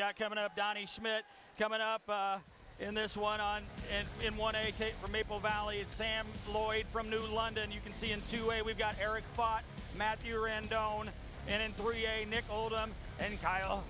got coming up Donny Schmit coming up in this one in 1A from Maple Valley. It's Sam Loyd from New London. You can see in 2A we've got Eric Faught, Matthew Randone, and in 3A Nick Oldham and Kyle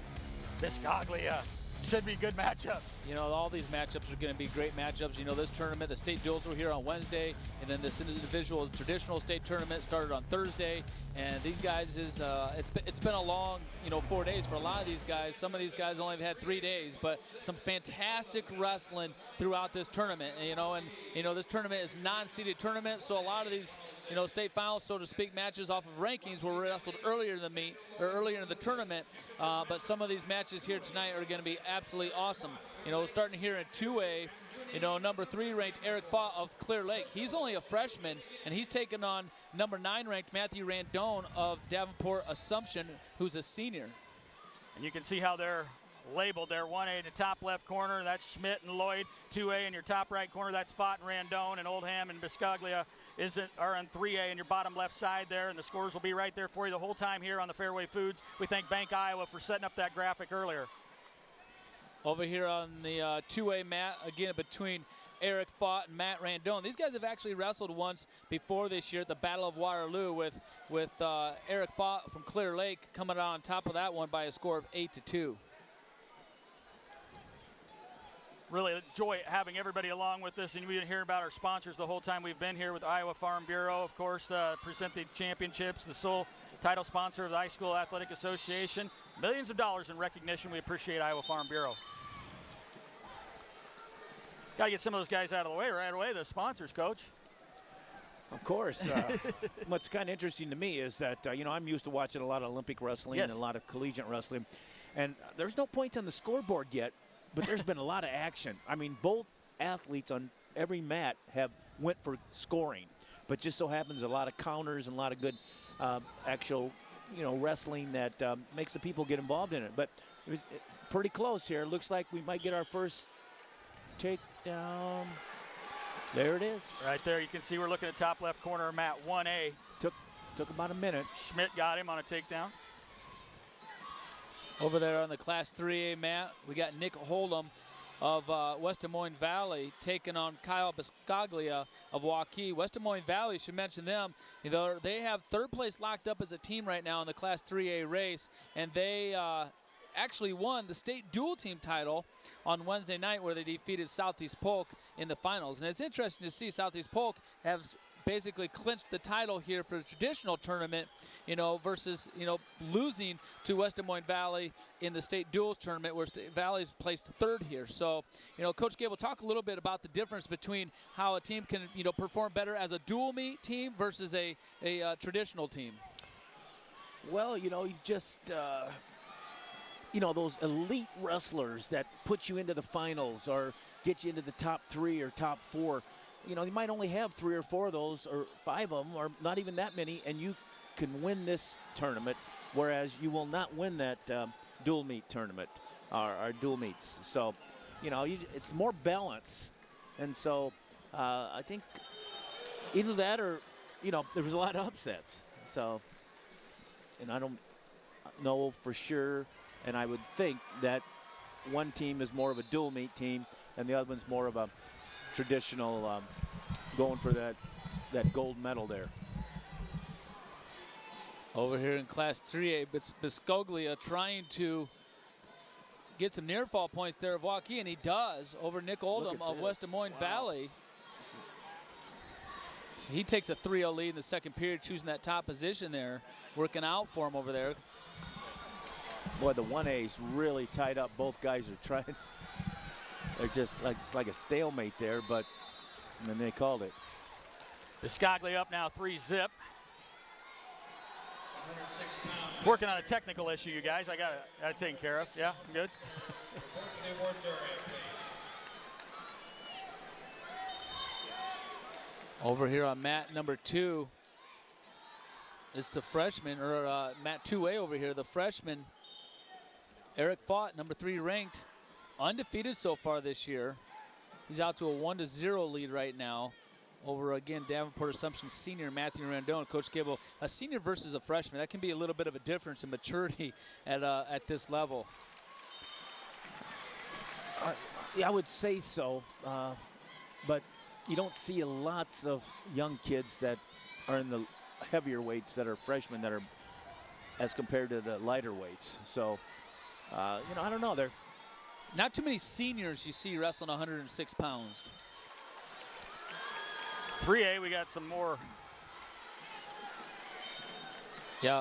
Biscoglia. Should be good matchups. You know, all these matchups are going to be great matchups. You know, this tournament, the state duels were here on Wednesday, and then this individual traditional state tournament started on Thursday. And these guys it's been a long, 4 days for a lot of these guys. Some of these guys only have had 3 days, but some fantastic wrestling throughout this tournament. And this tournament is non-seeded tournament, so a lot of these, state finals, so to speak, matches off of rankings were wrestled earlier in the meet or earlier in the tournament. But some of these matches here tonight are going to be absolutely awesome. Starting here in 2A, number 3 ranked Eric Faught of Clear Lake. He's only a freshman, and he's taking on number 9 ranked Matthew Randone of Davenport Assumption, who's a senior. And you can see how they're labeled there. 1A in the top left corner, that's Schmit and Loyd. 2A in your top right corner, that's Faught and Randone, and Oldham and Biscoglia are on 3A in your bottom left side there, and the scores will be right there for you the whole time here on the Fairway Foods. We thank Bank Iowa for setting up that graphic earlier. Over here on the 2A mat, again, between Eric Faught and Matt Randone. These guys have actually wrestled once before this year at the Battle of Waterloo with Eric Faught from Clear Lake coming out on top of that one by a score of 8-2. Really enjoy having everybody along with us, and we've been hearing about our sponsors the whole time we've been here with Iowa Farm Bureau, of course, present the championships, the sole title sponsor of the High School Athletic Association. Millions of dollars in recognition. We appreciate Iowa Farm Bureau. Got to get some of those guys out of the way right away, the sponsors, Coach. Of course. What's kind of interesting to me is that, I'm used to watching a lot of Olympic wrestling and a lot of collegiate wrestling. And there's no points on the scoreboard yet, but there's been a lot of action. I mean, both athletes on every mat have went for scoring. But just so happens a lot of counters and a lot of good actual, wrestling that makes the people get involved in it. But it was pretty close here. Looks like we might get our first takedown. There it is. Right there, you can see we're looking at top left corner of mat 1A. Took about a minute. Schmit got him on a takedown. Over there on the Class 3A mat, we got Nick Oldham of West Des Moines Valley taking on Kyle Biscoglia of Waukee. West Des Moines Valley, should mention them. They have third place locked up as a team right now in the Class 3A race, and they actually won the state dual team title on Wednesday night where they defeated Southeast Polk in the finals. And it's interesting to see Southeast Polk have basically clinched the title here for the traditional tournament, versus, losing to West Des Moines Valley in the state duals tournament where State Valley's placed third here. So, Coach Gable, talk a little bit about the difference between how a team can, perform better as a dual meet team versus a traditional team. Well, you just, those elite wrestlers that put you into the finals or get you into the top 3 or top 4, you might only have 3 or 4 of those or 5 of them or not even that many, and you can win this tournament, whereas you will not win that dual meet tournament or dual meets. So, it's more balance. And so I think either that or, there was a lot of upsets. So, and I don't know for sure, and I would think that one team is more of a dual meet team and the other one's more of a traditional going for that gold medal there. Over here in Class 3A, Biscoglia trying to get some near fall points there of Waukee, and he does over Nick Oldham of West Des Moines Valley. He takes a 3-0 lead in the second period, choosing that top position there, working out for him over there. Boy, the 1A's really tied up. Both guys are trying. They're just like, it's like a stalemate there, but and then they called it. Biscoglia up now 3-zip. Working on a technical issue, you guys. I got it taken care of. Yeah, I'm good. Over here on mat number 2, it's the freshman, or mat 2A over here, the freshman, Eric Faught, number 3 ranked, undefeated so far this year. He's out to a 1-0 lead right now over, again, Davenport Assumption senior Matthew Randone. Coach Gable, a senior versus a freshman, that can be a little bit of a difference in maturity at this level. Yeah, I would say so, but you don't see lots of young kids that are in the heavier weights that are freshmen that are as compared to the lighter weights. So, you know, I don't know. They're not too many seniors you see wrestling 106 pounds. 3A, we got some more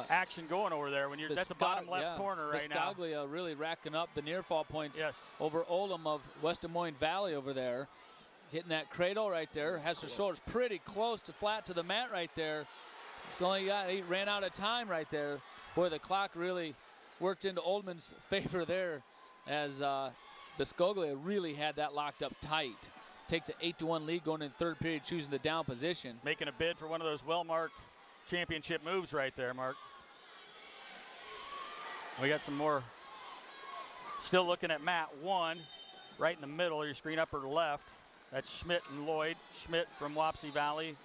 action going over there. When you're that's the bottom left corner right now. Biscoglia really racking up the near fall points over Oldham of West Des Moines Valley over there. Hitting that cradle right there. Has her shoulders pretty close to flat to the mat right there. It's only he ran out of time right there. Boy, the clock really worked into Oldham's favor there as Biscoglia really had that locked up tight. Takes an 8-1 lead going in the third period, choosing the down position. Making a bid for one of those well-marked championship moves right there, Mark. We got some more. Still looking at mat 1, right in the middle of your screen, upper left. That's Schmit and Loyd. Schmit from Wapsie Valley.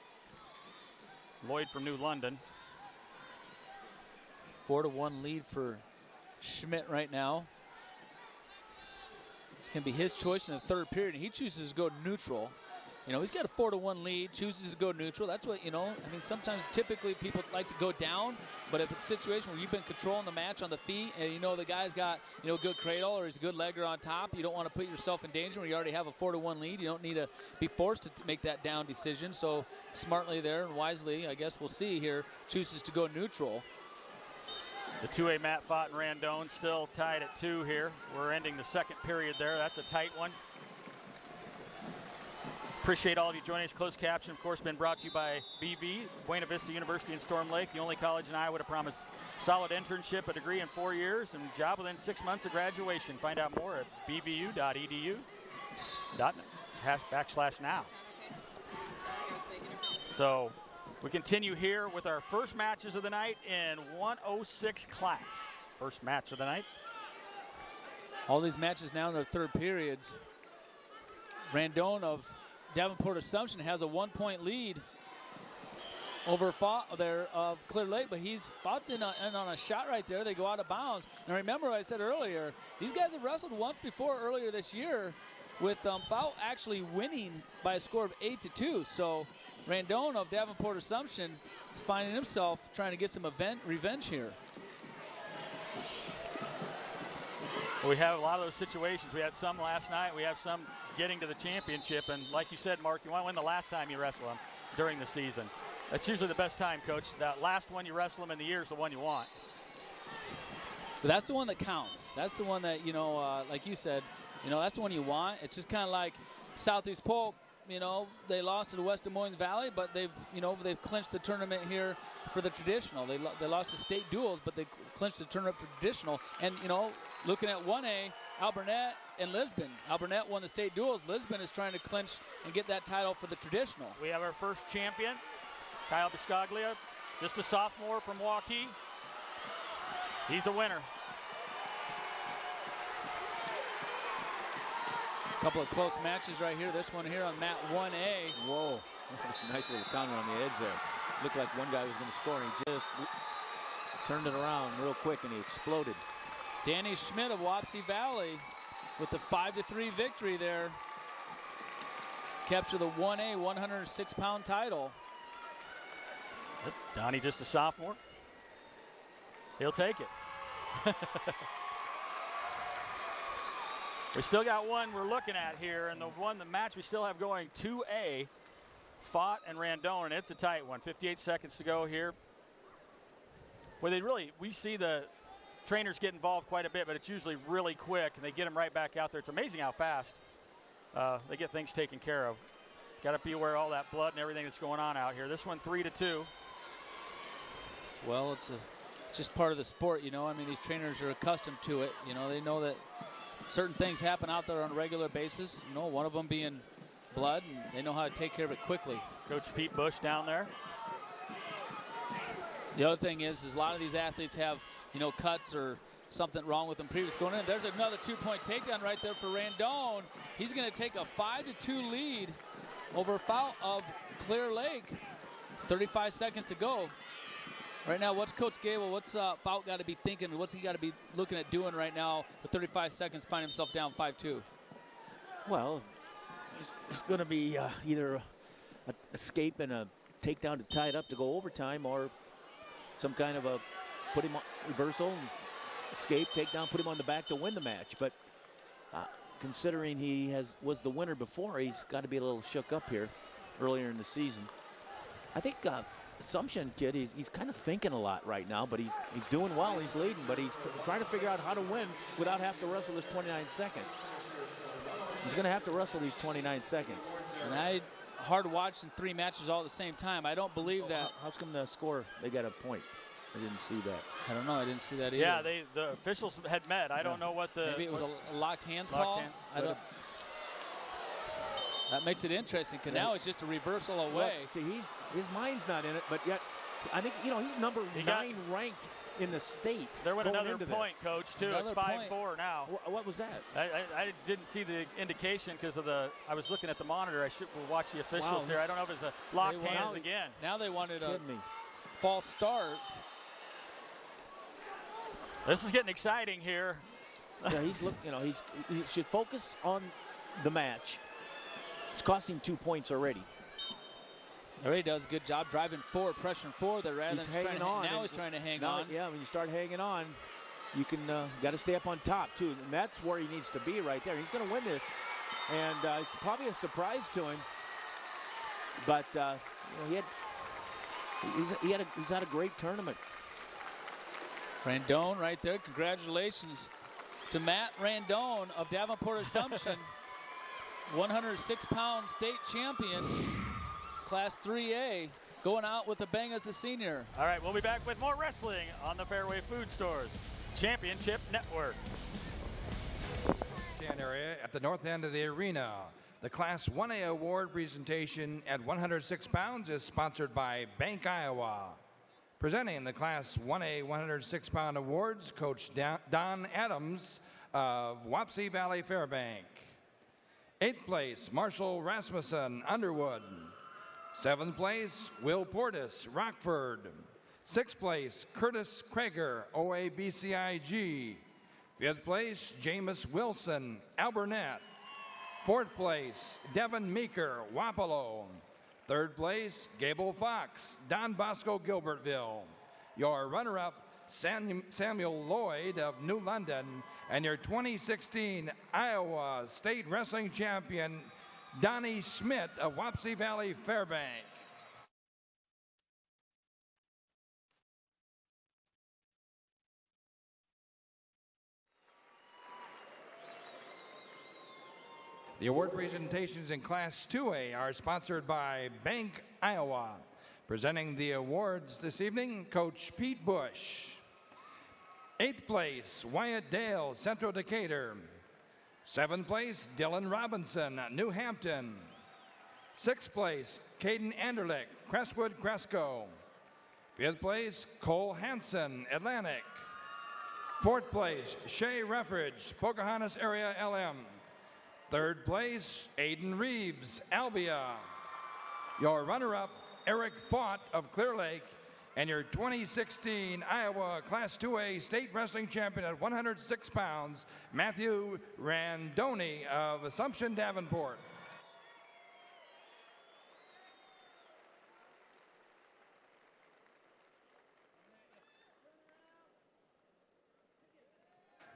Loyd from New London. 4-1 lead for Schmit right now. This can be his choice in the third period. He chooses to go neutral. You know, he's got a 4-1 lead, chooses to go neutral. That's what, you know, I mean, sometimes typically people like to go down, but if it's a situation where you've been controlling the match on the feet and you know the guy's got, you know, a good cradle or he's a good legger on top, you don't want to put yourself in danger when you already have a 4-1 lead. You don't need to be forced to make that down decision. So smartly there and wisely, I guess we'll see here, chooses to go neutral. The 2A mat Faught and Randone still tied at 2 here. We're ending the second period there. That's a tight one. Appreciate all of you joining us. Closed caption, of course, been brought to you by BV, Buena Vista University in Storm Lake, the only college in Iowa to promise solid internship, a degree in 4 years, and a job within 6 months of graduation. Find out more at bvu.edu.net/now. So we continue here with our first matches of the night in 106 class. First match of the night. All these matches now in their third periods. Randone of Davenport Assumption has a 1-point lead over Faught there of Clear Lake, but Faught's in on a shot right there. They go out of bounds. Now remember what I said earlier, these guys have wrestled once before earlier this year with Faught actually winning by a score of 8-2. So Randone of Davenport Assumption is finding himself trying to get some revenge here. We have a lot of those situations. We had some last night. We have some getting to the championship. And like you said, Mark, you want to win the last time you wrestle them during the season. That's usually the best time, Coach. That last one you wrestle them in the year is the one you want. But that's the one that counts. That's the one that, you know, like you said, you know, that's the one you want. It's just kind of like Southeast Polk. You know, they lost to the West Des Moines Valley, but they've clinched the tournament here for the traditional. They lost the state duels, but they clinched the tournament for traditional. And, you know, looking at 1A, Alburnett and Lisbon. Alburnett won the state duels. Lisbon is trying to clinch and get that title for the traditional. We have our first champion, Kyle Biscoglia, just a sophomore from Waukee. He's a winner. Couple of close matches right here. This one here on mat 1A. Whoa, that's a nice little counter on the edge there. Looked like one guy was going to score, and he just turned it around real quick, and he exploded. Danny Schmit of Wapsie Valley with the 5-3 victory there. Capture the 1A 106-pound title. Donny just a sophomore. He'll take it. We still got one we're looking at here, and the match we still have going, 2A, Faught and Randone, and it's a tight one. 58 seconds to go here. Well, we see the trainers get involved quite a bit, but it's usually really quick, and they get them right back out there. It's amazing how fast they get things taken care of. Got to be aware of all that blood and everything that's going on out here. This one 3-2. Well, it's just part of the sport, you know. I mean, these trainers are accustomed to it. You know, they know that certain things happen out there on a regular basis, you know, one of them being blood, and they know how to take care of it quickly. Coach Pete Bush down there. The other thing is a lot of these athletes have, you know, cuts or something wrong with them previous going in. There's another 2-point takedown right there for Randone. He's going to take a 5-2 lead over Faught of Clear Lake. 35 seconds to go. Right now, what's Coach Gable, what's Faught got to be thinking? What's he got to be looking at doing right now with 35 seconds, find himself down 5-2? Well, it's going to be either a escape and a takedown to tie it up to go overtime, or some kind of a put him on reversal, and escape, takedown, put him on the back to win the match. But considering he was the winner before, he's got to be a little shook up here earlier in the season. I think Assumption kid, he's kind of thinking a lot right now, but he's doing well, he's leading, but he's trying to figure out how to win without having to wrestle this 29 seconds. He's going to have to wrestle these 29 seconds. And hard watching 3 matches all at the same time. I don't believe that. How's come the score, they got a point? I didn't see that. I don't know. I didn't see that either. Yeah, the officials had met. I don't know what the... Maybe it was a locked hands call. That makes it interesting, because now it's just a reversal away. Well, see, his mind's not in it, but yet I think, he's number 9 ranked in the state. There went another point, Coach, too. Another it's 5-4 now. What was that? I didn't see the indication because of I was looking at the monitor. I should watch the officials here. I don't know if it's a locked hands again. Now they wanted a false start. This is getting exciting here. Yeah, he should focus on the match. It's costing 2 points already. Already does a good job driving forward, pressuring forward there. He's hanging on. Now he's trying to hang on. Yeah, when you start hanging on, you can got to stay up on top too, and that's where he needs to be right there. He's going to win this, and it's probably a surprise to him. But he's had a great tournament. Randone right there. Congratulations to Matt Randone of Davenport Assumption, 106-pound state champion, Class 3A, going out with a bang as a senior. All right, we'll be back with more wrestling on the Fairway Food Stores Championship Network. Stand area at the north end of the arena. The Class 1A award presentation at 106 pounds is sponsored by Bank Iowa. Presenting the Class 1A 106-pound awards, Coach Don Adams of Wapsie Valley-Fairbank. 8th place, Marshall Rasmussen, Underwood. 7th place, Will Portis, Rockford. 6th place, Curtis Krager, OABCIG. 5th place, Jameis Wilson, Alburnett. 4th place, Devin Meeker, Wapello. 3rd place, Gable Fox, Don Bosco, Gilbertville. Your runner-up, Samuel Loyd of New London, and your 2016 Iowa State Wrestling Champion, Donny Schmit of Wapsie Valley-Fairbank. The award presentations in Class 2A are sponsored by Bank Iowa. Presenting the awards this evening, Coach Pete Bush. 8th place, Wyatt Dale, Central Decatur. 7th place, Dylan Robinson, New Hampton. 6th place, Caden Anderlich, Crestwood, Cresco. 5th place, Cole Hansen, Atlantic. 4th place, Shay Ruffridge, Pocahontas Area LM. 3rd place, Aiden Reeves, Albia. Your runner-up, Eric Faught of Clear Lake, and your 2016 Iowa Class 2A State Wrestling Champion at 106 pounds, Matthew Randone of Assumption-Davenport.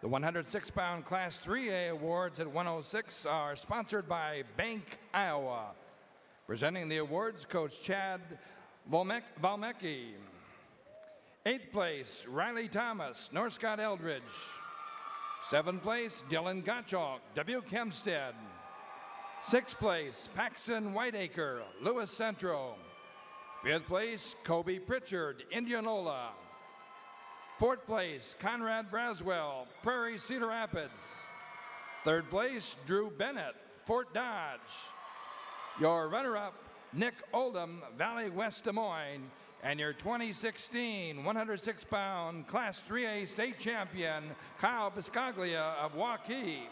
The 106-pound Class 3A awards at 106 are sponsored by Bank Iowa. Presenting the awards, Coach Chad Valmecki. 8th place, Riley Thomas, North Scott Eldridge. 7th place, Dylan Gottschalk, Dubuque Hempstead. 6th place, Paxton Whiteacre, Lewis Central. 5th place, Kobe Pritchard, Indianola. 4th place, Conrad Braswell, Prairie Cedar Rapids. 3rd place, Drew Bennett, Fort Dodge. Your runner-up, Nick Oldham, Valley West Des Moines, and your 2016 106-pound Class 3A state champion, Kyle Biscoglia of Waukee.